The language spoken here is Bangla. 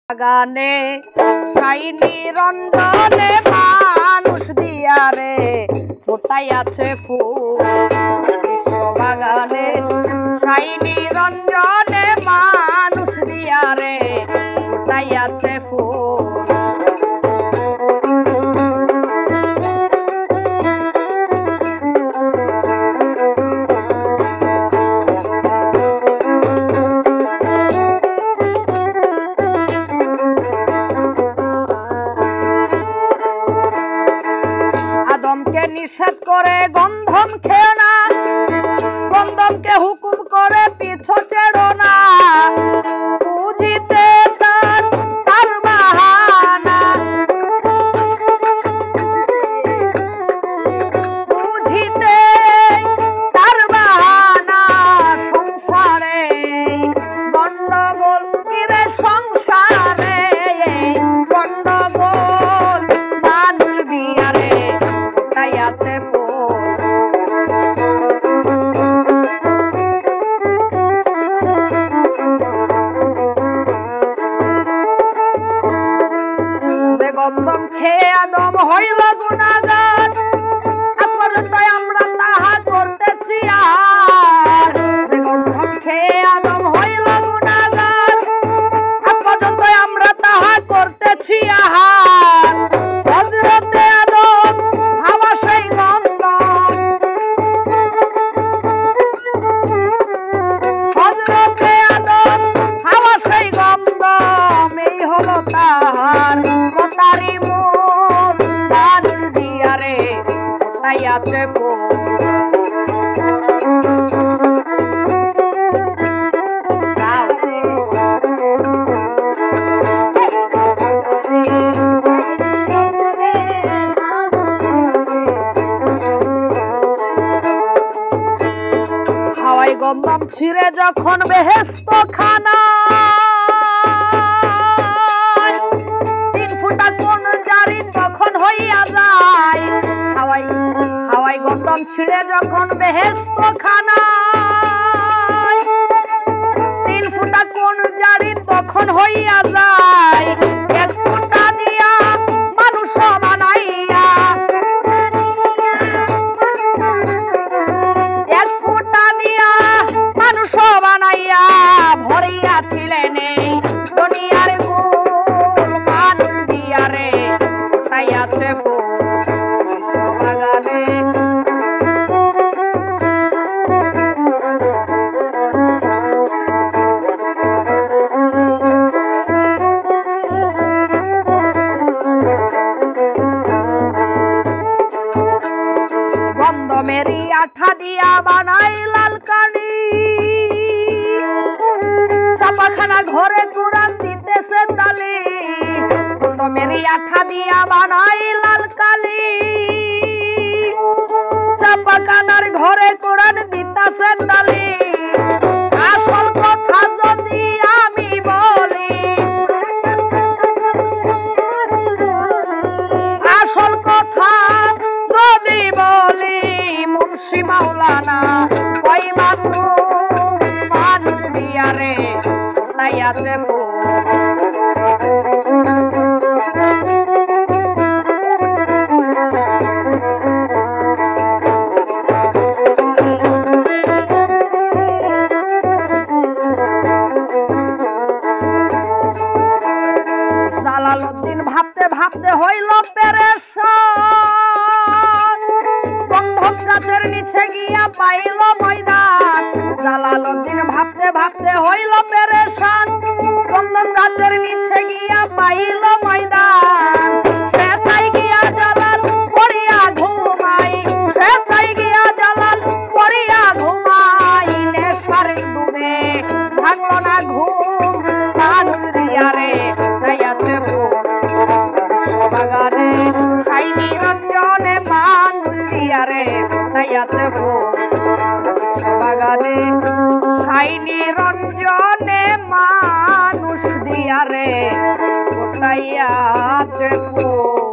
বাগানে সাই নিরঞ্জনে মানুষ দিয়া রে ফোটাই আছে ফুল। বিশ্ব বাগানে সাই নিরঞ্জনে মানুষ দিয়া রে ফোটাই আছে ফুল। আদমকে নিষেধ করে গন্ধম খেও না, গন্ধমকে হুকুম করে পিছু ছেড়ো না। বুঝিতে তার বাহানা, বুঝিতে তার বাহানা। সংসারে গন্ডগোল কিরে, সংসারে গন্ডগোল মানুষ দিয়া রে ফোটাইয়াছে ফুল। যে গন্ধম খেয়ে আদম হইল গুনাহগার, আজ পর্যন্ত আমরা তাহা করতেছি আর। যে গন্ধম খেয়ে আদম হইল গুনাহগার, আজ পর্যন্ত আমরা তাহা করতেছি আহার। হযরতে আদম হাওয়া সেই গন্ধম, হযরতে আদম হাওয়া সেই গন্ধম। এই হলো তাহার কথারি মূল। মানুষ দিয়া রে ফোটাইয়াছে ফুল। হাওয়াই গন্ধম ছিঁড়ে যখন বেহেশত খানা, 3 ফুটা কোন জারিন তখন হইয়া যায়। হাওয়াই গন্ধম ছিঁড়ে যখন বেহেশত খানা, 3 ফুটা কোন জারিন তখন হইয়া যায়। 1 ফুটা দিয়া মানুষ বানাইয়া, 1 ফুটা দিয়া মানুষ বানাইয়া ভরিয়াছিলেন এই দুনিয়ার ফুল। মানুষ দিয়া রে ফোটাইয়াছে ফুল। বিশ্ব বাগানে গন্ধমেরি আঠা দিয়া বানাই লাল কালি, চাপাখানা ঘরে কোরআন দিতেছে তালি। গন্ধমেরি আঠা দিয়া বানাই লাল কালি, চাপাখানার ঘরে কোরআন দিতেছে তালি। আসল কথা যদি আমি বলি, আসল কথা যদি বলি, মুন্সি মাওলানা কই মানুষ দিয়া রে ফোটাইয়াছে ফুল। জালালউদ্দিন ভাবতে ভাবতে হইল পেরেশান, গন্ধম গাছের নিচে গিয়া পাইল ময়দান। জালালউদ্দিন ভাবতে ভাবতে হইল পেরেশান, গন্ধম গাছের নিচে গিয়া পাইল ময়দান। সে তাই গিয়া জালাল পড়িয়া ঘুমাই, সে তাই গিয়া জালাল পড়িয়া ঘুমাই। নেশার ডুবে ভাঙলো না ঘুম। মানুষ দিয়া রে ফোটাইয়াছে ফুল। বিশ্ব বাগানে সাই নিরঞ্জনে মানুষ দিয়া রে ফোটাইয়াছে ফুল। বিশ্ব বাগানে সাই নিরঞ্জনে মানুষ দিয়া রে ফোটাইয়াছে ফুল।